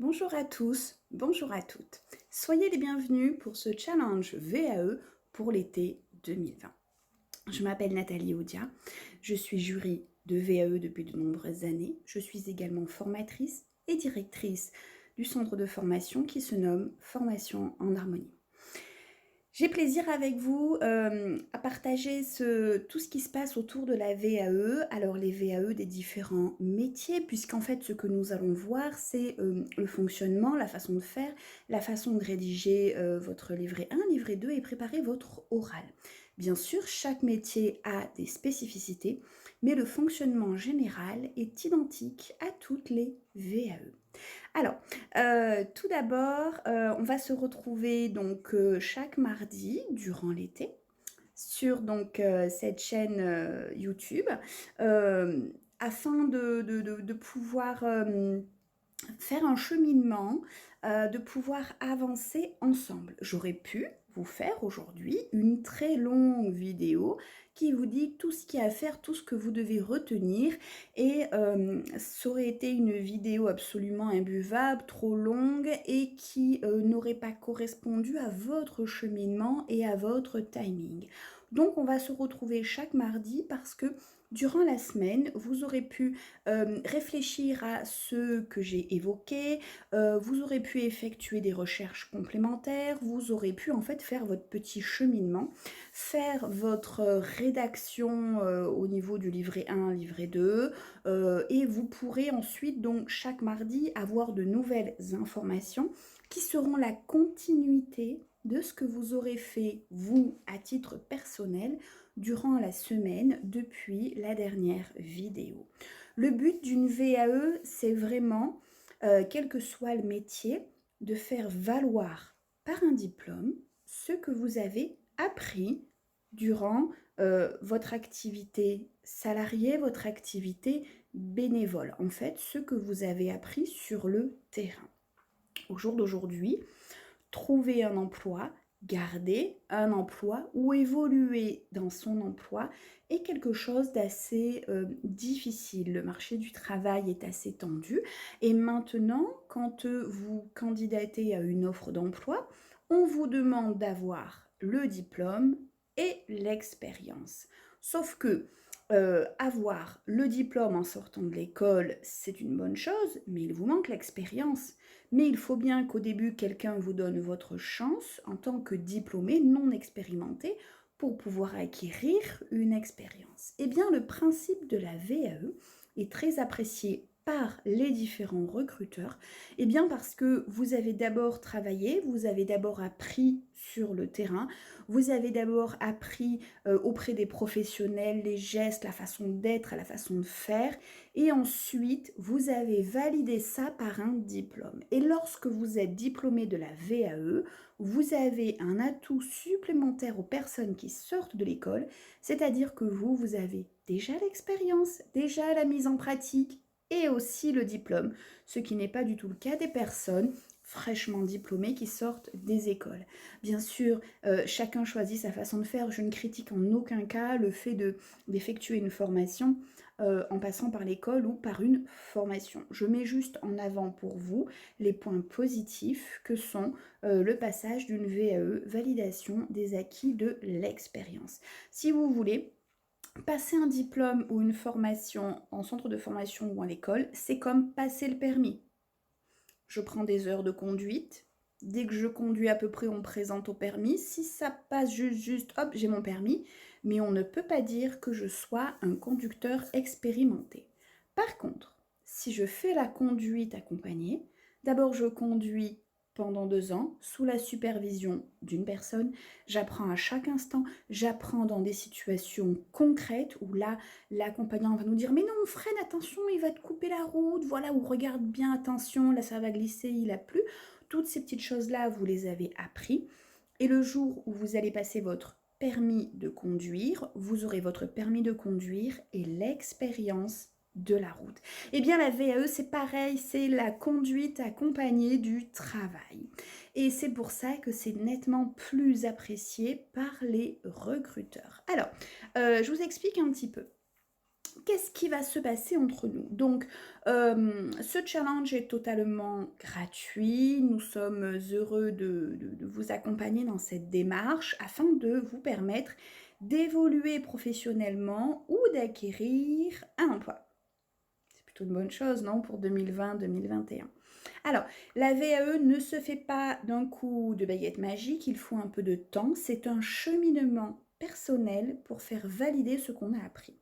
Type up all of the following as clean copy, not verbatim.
Bonjour à tous, bonjour à toutes. Soyez les bienvenus pour ce challenge VAE pour l'été 2020. Je m'appelle Nathalie Audia, je suis jury de VAE depuis de nombreuses années. Je suis également formatrice et directrice du centre de formation qui se nomme Formation en Harmonie. J'ai plaisir avec vous à partager tout ce qui se passe autour de la VAE. Alors les VAE des différents métiers, puisqu'en fait ce que nous allons voir c'est le fonctionnement, la façon de faire, la façon de rédiger votre livret 1, livret 2 et préparer votre oral. Bien sûr, chaque métier a des spécificités, mais le fonctionnement général est identique à toutes les VAE. Alors, tout d'abord, on va se retrouver donc chaque mardi durant l'été sur donc cette chaîne YouTube afin de pouvoir faire un cheminement, de pouvoir avancer ensemble. J'aurais pu vous faire aujourd'hui une très longue vidéo qui vous dit tout ce qu'il y a à faire, tout ce que vous devez retenir et ça aurait été une vidéo absolument imbuvable, trop longue et qui n'aurait pas correspondu à votre cheminement et à votre timing. Donc on va se retrouver chaque mardi parce que durant la semaine, vous aurez pu réfléchir à ce que j'ai évoqué, vous aurez pu effectuer des recherches complémentaires, vous aurez pu en fait faire votre petit cheminement, faire votre rédaction au niveau du livret 1, livret 2, et vous pourrez ensuite donc chaque mardi avoir de nouvelles informations qui seront la continuité de ce que vous aurez fait vous à titre personnel durant la semaine depuis la dernière vidéo. Le but d'une VAE, c'est vraiment, quel que soit le métier, de faire valoir par un diplôme ce que vous avez appris durant votre activité salariée, votre activité bénévole. En fait, ce que vous avez appris sur le terrain. Au jour d'aujourd'hui, trouver un emploi, garder un emploi ou évoluer dans son emploi est quelque chose d'assez difficile. Le marché du travail est assez tendu et maintenant, quand vous candidatez à une offre d'emploi, on vous demande d'avoir le diplôme et l'expérience. Sauf que avoir le diplôme en sortant de l'école, c'est une bonne chose, mais il vous manque l'expérience. Mais il faut bien qu'au début, quelqu'un vous donne votre chance en tant que diplômé non expérimenté pour pouvoir acquérir une expérience. Eh bien, le principe de la VAE est très apprécié par les différents recruteurs, eh bien parce que vous avez d'abord travaillé, vous avez d'abord appris sur le terrain, vous avez d'abord appris auprès des professionnels les gestes, la façon d'être, la façon de faire, et ensuite vous avez validé ça par un diplôme. Et lorsque vous êtes diplômé de la VAE, vous avez un atout supplémentaire aux personnes qui sortent de l'école, c'est-à-dire que vous avez déjà l'expérience, déjà la mise en pratique et aussi le diplôme, ce qui n'est pas du tout le cas des personnes fraîchement diplômées qui sortent des écoles. Bien sûr, chacun choisit sa façon de faire. Je ne critique en aucun cas le fait d'effectuer une formation en passant par l'école ou par une formation. Je mets juste en avant pour vous les points positifs que sont le passage d'une VAE, validation des acquis de l'expérience. Si vous voulez, passer un diplôme ou une formation en centre de formation ou à l'école, c'est comme passer le permis. Je prends des heures de conduite. Dès que je conduis à peu près, on me présente au permis. Si ça passe juste, hop, j'ai mon permis. Mais on ne peut pas dire que je sois un conducteur expérimenté. Par contre, si je fais la conduite accompagnée, d'abord je conduis pendant 2 ans sous la supervision d'une personne. J'apprends à chaque instant, j'apprends dans des situations concrètes où là, l'accompagnant va nous dire « Mais non, freine, attention, il va te couper la route, voilà, ou regarde bien, attention, là ça va glisser, il a plu. » Toutes ces petites choses-là, vous les avez appris. Et le jour où vous allez passer votre permis de conduire, vous aurez votre permis de conduire et l'expérience de la route. Eh bien, la VAE, c'est pareil, c'est la conduite accompagnée du travail. Et c'est pour ça que c'est nettement plus apprécié par les recruteurs. Alors, je vous explique un petit peu. qu'est-ce qui va se passer entre nous? Donc, ce challenge est totalement gratuit. Nous sommes heureux de vous accompagner dans cette démarche afin de vous permettre d'évoluer professionnellement ou d'acquérir un emploi. C'est plutôt une bonne chose, non, pour 2020-2021. Alors, la VAE ne se fait pas d'un coup de baguette magique, il faut un peu de temps. C'est un cheminement personnel pour faire valider ce qu'on a appris.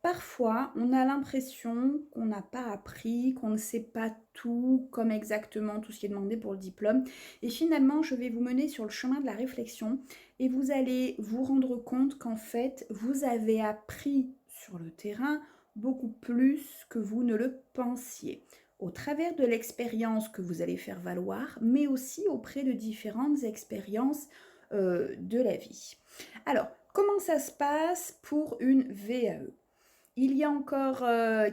Parfois, on a l'impression qu'on n'a pas appris, qu'on ne sait pas tout, comme exactement tout ce qui est demandé pour le diplôme. Et finalement, je vais vous mener sur le chemin de la réflexion et vous allez vous rendre compte qu'en fait, vous avez appris sur le terrain beaucoup plus que vous ne le pensiez, au travers de l'expérience que vous allez faire valoir, mais aussi auprès de différentes expériences de la vie. Alors, comment ça se passe pour une VAE? Il y a encore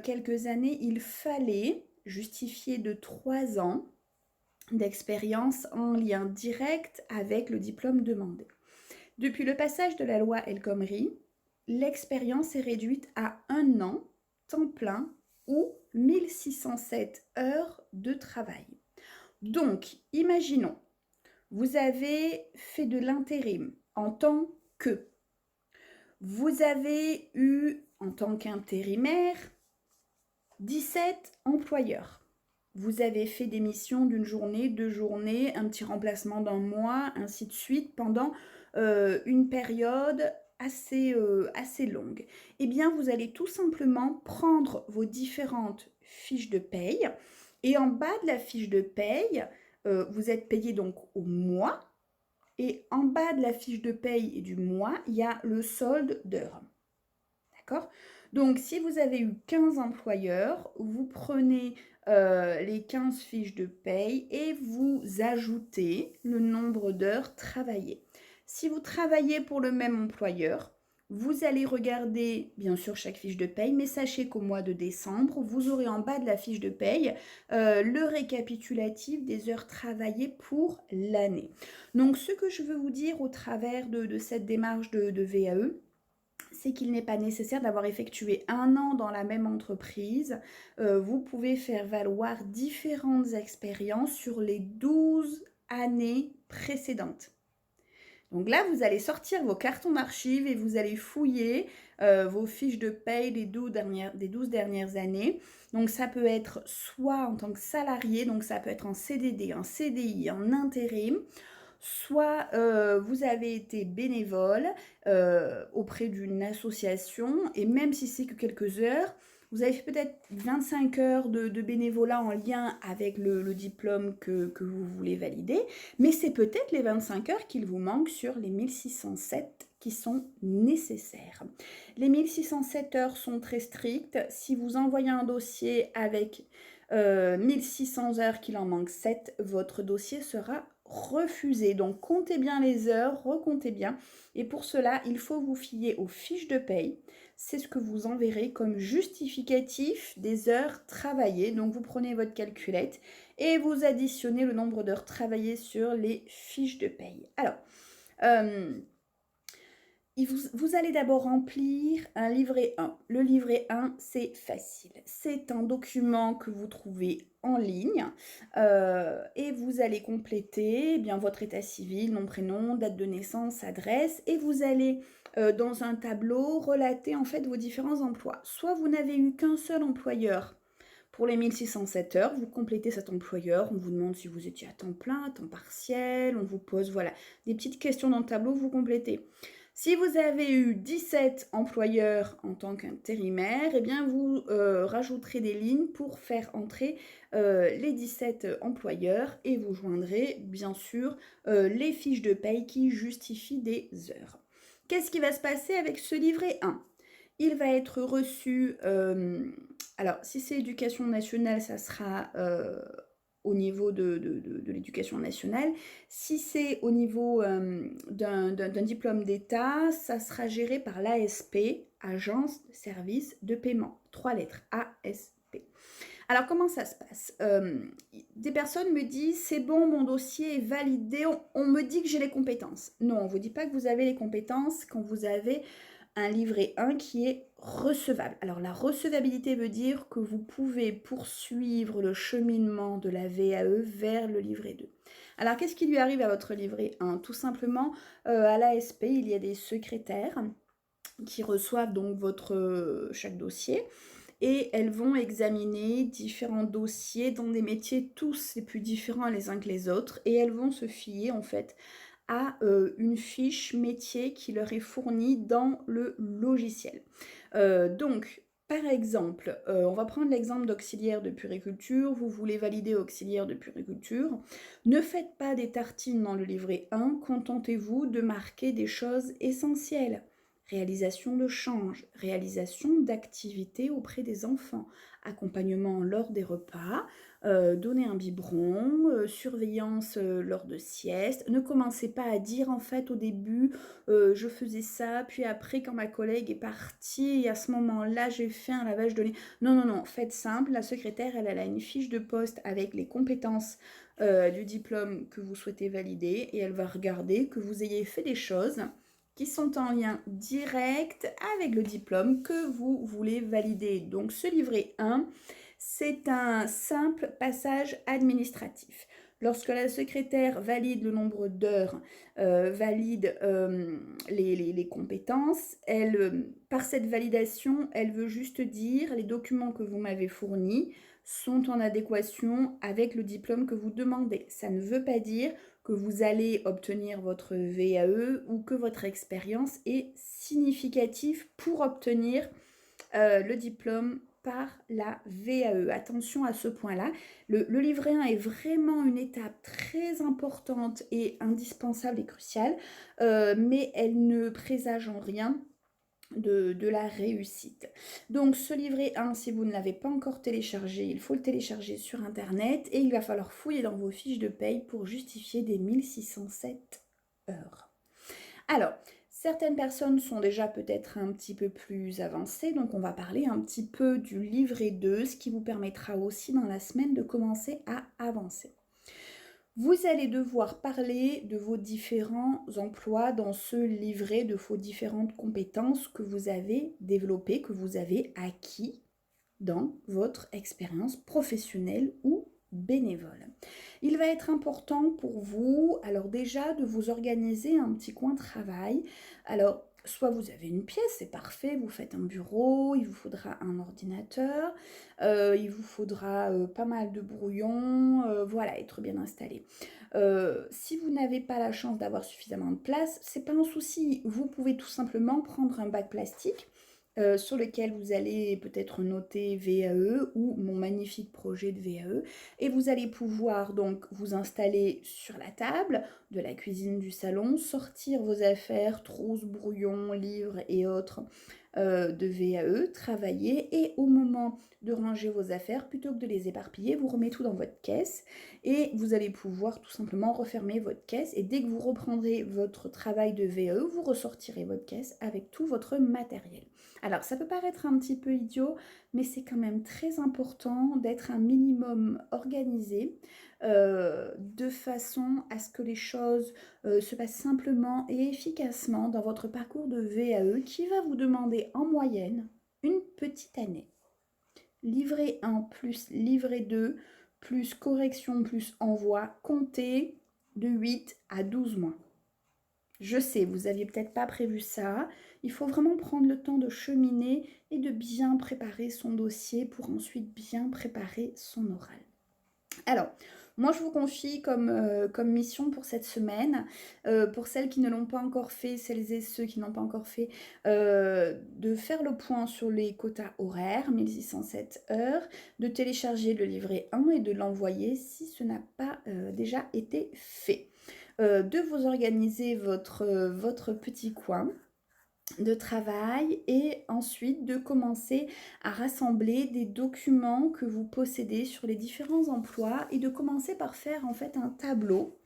quelques années, il fallait justifier de 3 ans d'expérience en lien direct avec le diplôme demandé. Depuis le passage de la loi El Khomri, l'expérience est réduite à 1 an, temps plein ou 1607 heures de travail. Donc, imaginons, vous avez fait de l'intérim en tant que. Vous avez eu, en tant qu'intérimaire, 17 employeurs. Vous avez fait des missions d'une journée, 2 journées, un petit remplacement d'un mois, ainsi de suite, pendant une période assez longue. Eh bien, vous allez tout simplement prendre vos différentes fiches de paye et en bas de la fiche de paye, vous êtes payé donc au mois. Et en bas de la fiche de paye du mois, il y a le solde d'heures. D'accord? Donc, si vous avez eu 15 employeurs, vous prenez les 15 fiches de paye et vous ajoutez le nombre d'heures travaillées. Si vous travaillez pour le même employeur, vous allez regarder bien sûr chaque fiche de paye, mais sachez qu'au mois de décembre, vous aurez en bas de la fiche de paye le récapitulatif des heures travaillées pour l'année. Donc, ce que je veux vous dire au travers de cette démarche de VAE, c'est qu'il n'est pas nécessaire d'avoir effectué 1 an dans la même entreprise. Vous pouvez faire valoir différentes expériences sur les 12 années précédentes. Donc là, vous allez sortir vos cartons d'archives et vous allez fouiller vos fiches de paye des 12 dernières années. Donc ça peut être soit en tant que salarié, donc ça peut être en CDD, en CDI, en intérim, soit vous avez été bénévole auprès d'une association et même si c'est que quelques heures, vous avez fait peut-être 25 heures de bénévolat en lien avec le diplôme que vous voulez valider, mais c'est peut-être les 25 heures qu'il vous manque sur les 1607 qui sont nécessaires. Les 1607 heures sont très strictes. Si vous envoyez un dossier avec 1600 heures qu'il en manque 7, votre dossier sera refusé. Donc comptez bien les heures, recomptez bien. Et pour cela, il faut vous fier aux fiches de paye. C'est ce que vous enverrez comme justificatif des heures travaillées. Donc vous prenez votre calculette et vous additionnez le nombre d'heures travaillées sur les fiches de paye. Alors, vous allez d'abord remplir un livret 1. Le livret 1, c'est facile. C'est un document que vous trouvez en ligne et vous allez compléter bien votre état civil, nom, prénom, date de naissance, adresse et vous allez dans un tableau relater en fait vos différents emplois. Soit vous n'avez eu qu'un seul employeur pour les 1607 heures, vous complétez cet employeur, on vous demande si vous étiez à temps plein, à temps partiel, on vous pose voilà des petites questions dans le tableau, vous complétez. Si vous avez eu 17 employeurs en tant qu'intérimaire, eh bien vous rajouterez des lignes pour faire entrer les 17 employeurs et vous joindrez bien sûr les fiches de paye qui justifient des heures. Qu'est-ce qui va se passer avec ce livret 1 ? Il va être reçu, alors si c'est éducation nationale, ça sera au niveau de l'éducation nationale. Si c'est au niveau d'un diplôme d'État, ça sera géré par l'ASP, Agence de services de paiement. 3 lettres, ASP. Alors, comment ça se passe ? Des personnes me disent, c'est bon, mon dossier est validé, on me dit que j'ai les compétences. Non, on ne vous dit pas que vous avez les compétences quand vous avez un livret 1 qui est recevable. Alors la recevabilité veut dire que vous pouvez poursuivre le cheminement de la VAE vers le livret 2. Alors qu'est-ce qui lui arrive à votre livret 1? Tout simplement, à l'ASP, il y a des secrétaires qui reçoivent donc chaque dossier et elles vont examiner différents dossiers dans des métiers tous les plus différents les uns que les autres et elles vont se fier en fait à une fiche métier qui leur est fournie dans le logiciel. Donc, par exemple, on va prendre l'exemple d'auxiliaire de puriculture. Vous voulez valider auxiliaire de puriculture. Ne faites pas des tartines dans le livret 1, contentez-vous de marquer des choses essentielles. Réalisation de change, réalisation d'activités auprès des enfants, accompagnement lors des repas, donner un biberon, surveillance lors de sieste. Ne commencez pas à dire en fait au début je faisais ça, puis après quand ma collègue est partie, et à ce moment-là j'ai fait un lavage de nez. Non, non, non, faites simple, la secrétaire elle a une fiche de poste avec les compétences du diplôme que vous souhaitez valider et elle va regarder que vous ayez fait des choses qui sont en lien direct avec le diplôme que vous voulez valider. Donc ce livret 1, c'est un simple passage administratif. Lorsque la secrétaire valide le nombre d'heures, valide les compétences, par cette validation, elle veut juste dire les documents que vous m'avez fournis sont en adéquation avec le diplôme que vous demandez. Ça ne veut pas dire que vous allez obtenir votre VAE ou que votre expérience est significative pour obtenir le diplôme par la VAE. Attention à ce point-là. Le livret 1 est vraiment une étape très importante et indispensable et cruciale, mais elle ne présage en rien de la réussite. Donc ce livret 1, si vous ne l'avez pas encore téléchargé, il faut le télécharger sur internet et il va falloir fouiller dans vos fiches de paye pour justifier des 1607 heures. Alors, certaines personnes sont déjà peut-être un petit peu plus avancées, donc on va parler un petit peu du livret 2, ce qui vous permettra aussi dans la semaine de commencer à avancer. Vous allez devoir parler de vos différents emplois dans ce livret, de vos différentes compétences que vous avez développées, que vous avez acquis dans votre expérience professionnelle ou bénévole. Il va être important pour vous, alors déjà, de vous organiser un petit coin de travail. Alors, soit vous avez une pièce, c'est parfait, vous faites un bureau, il vous faudra un ordinateur, il vous faudra pas mal de brouillons, voilà, être bien installé. Si vous n'avez pas la chance d'avoir suffisamment de place, c'est pas un souci. Vous pouvez tout simplement prendre un bac plastique sur lequel vous allez peut-être noter VAE ou mon magnifique projet de VAE et vous allez pouvoir donc vous installer sur la table de la cuisine du salon, sortir vos affaires, trousses, brouillons, livres et autres de VAE, travailler et au moment de ranger vos affaires, plutôt que de les éparpiller, vous remettez tout dans votre caisse et vous allez pouvoir tout simplement refermer votre caisse et dès que vous reprendrez votre travail de VAE, vous ressortirez votre caisse avec tout votre matériel. Alors, ça peut paraître un petit peu idiot, mais c'est quand même très important d'être un minimum organisé de façon à ce que les choses se passent simplement et efficacement dans votre parcours de VAE qui va vous demander en moyenne une petite année. Livret 1 plus livret 2 plus correction plus envoi, comptez de 8 à 12 mois. Je sais, vous n'aviez peut-être pas prévu ça. Il faut vraiment prendre le temps de cheminer et de bien préparer son dossier pour ensuite bien préparer son oral. Alors, moi je vous confie comme mission pour cette semaine, pour celles qui ne l'ont pas encore fait, celles et ceux qui n'ont pas encore fait, de faire le point sur les quotas horaires, 1607 heures, de télécharger le livret 1 et de l'envoyer si ce n'a pas déjà été fait. De vous organiser votre petit coin de travail et ensuite de commencer à rassembler des documents que vous possédez sur les différents emplois et de commencer par faire en fait un tableau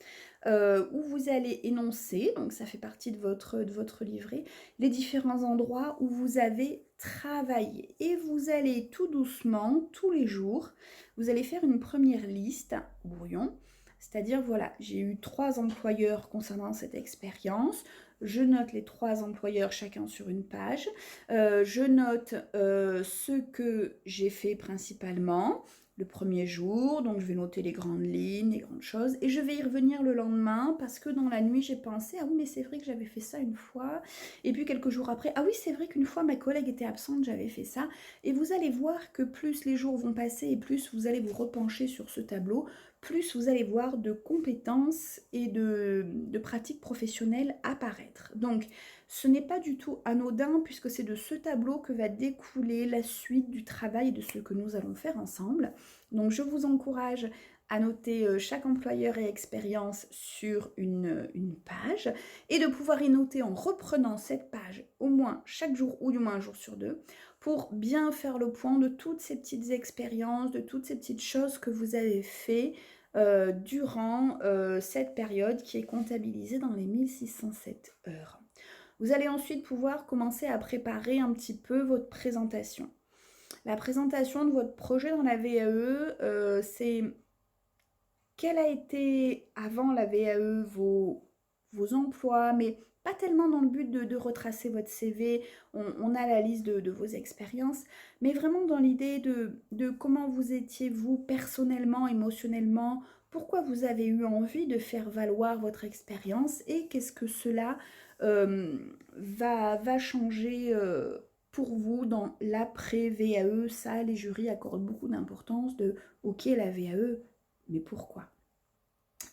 où vous allez énoncer, donc ça fait partie de votre livret, les différents endroits où vous avez travaillé. Et vous allez tout doucement, tous les jours, vous allez faire une première liste, brouillon, C'est-à-dire, voilà, j'ai eu 3 employeurs concernant cette expérience. Je note les 3 employeurs chacun sur une page. Je note ce que j'ai fait principalement le premier jour, donc je vais noter les grandes lignes, les grandes choses, et je vais y revenir le lendemain parce que dans la nuit j'ai pensé, ah oui mais c'est vrai que j'avais fait ça une fois, et puis quelques jours après, ah oui c'est vrai qu'une fois ma collègue était absente, j'avais fait ça, et vous allez voir que plus les jours vont passer et plus vous allez vous repencher sur ce tableau, plus vous allez voir de compétences et de pratiques professionnelles apparaître. Donc, ce n'est pas du tout anodin puisque c'est de ce tableau que va découler la suite du travail de ce que nous allons faire ensemble. Donc, je vous encourage à noter chaque employeur et expérience sur une page et de pouvoir y noter en reprenant cette page au moins chaque jour ou du moins un jour sur deux pour bien faire le point de toutes ces petites expériences, de toutes ces petites choses que vous avez fait durant cette période qui est comptabilisée dans les 1607 heures. Vous allez ensuite pouvoir commencer à préparer un petit peu votre présentation. La présentation de votre projet dans la VAE, c'est quel a été avant la VAE vos emplois, mais pas tellement dans le but de retracer votre CV, on a la liste de vos expériences, mais vraiment dans l'idée de comment vous étiez vous personnellement, émotionnellement, pourquoi vous avez eu envie de faire valoir votre expérience et qu'est-ce que cela va changer pour vous dans l'après-VAE. Ça, les jurys accordent beaucoup d'importance de ok la VAE, mais pourquoi?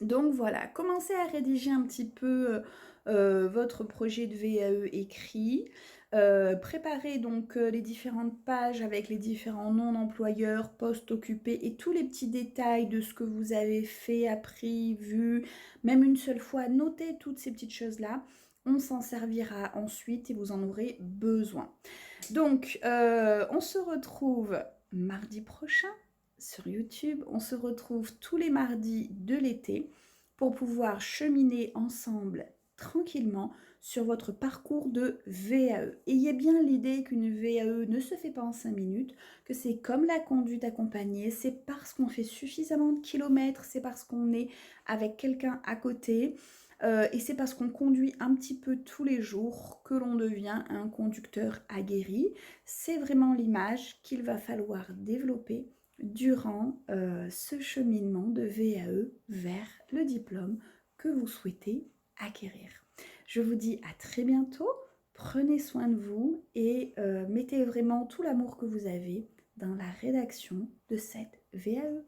Donc voilà, commencez à rédiger un petit peu votre projet de VAE écrit. Préparez donc les différentes pages avec les différents noms d'employeurs, postes occupés et tous les petits détails de ce que vous avez fait, appris, vu, même une seule fois. Notez toutes ces petites choses-là. On s'en servira ensuite et vous en aurez besoin. Donc, on se retrouve mardi prochain sur YouTube. On se retrouve tous les mardis de l'été pour pouvoir cheminer ensemble tranquillement sur votre parcours de VAE. Ayez bien l'idée qu'une VAE ne se fait pas en 5 minutes, que c'est comme la conduite accompagnée, c'est parce qu'on fait suffisamment de kilomètres, c'est parce qu'on est avec quelqu'un à côté, et c'est parce qu'on conduit un petit peu tous les jours que l'on devient un conducteur aguerri. C'est vraiment l'image qu'il va falloir développer durant ce cheminement de VAE vers le diplôme que vous souhaitez acquérir. Je vous dis à très bientôt, prenez soin de vous et mettez vraiment tout l'amour que vous avez dans la rédaction de cette VAE.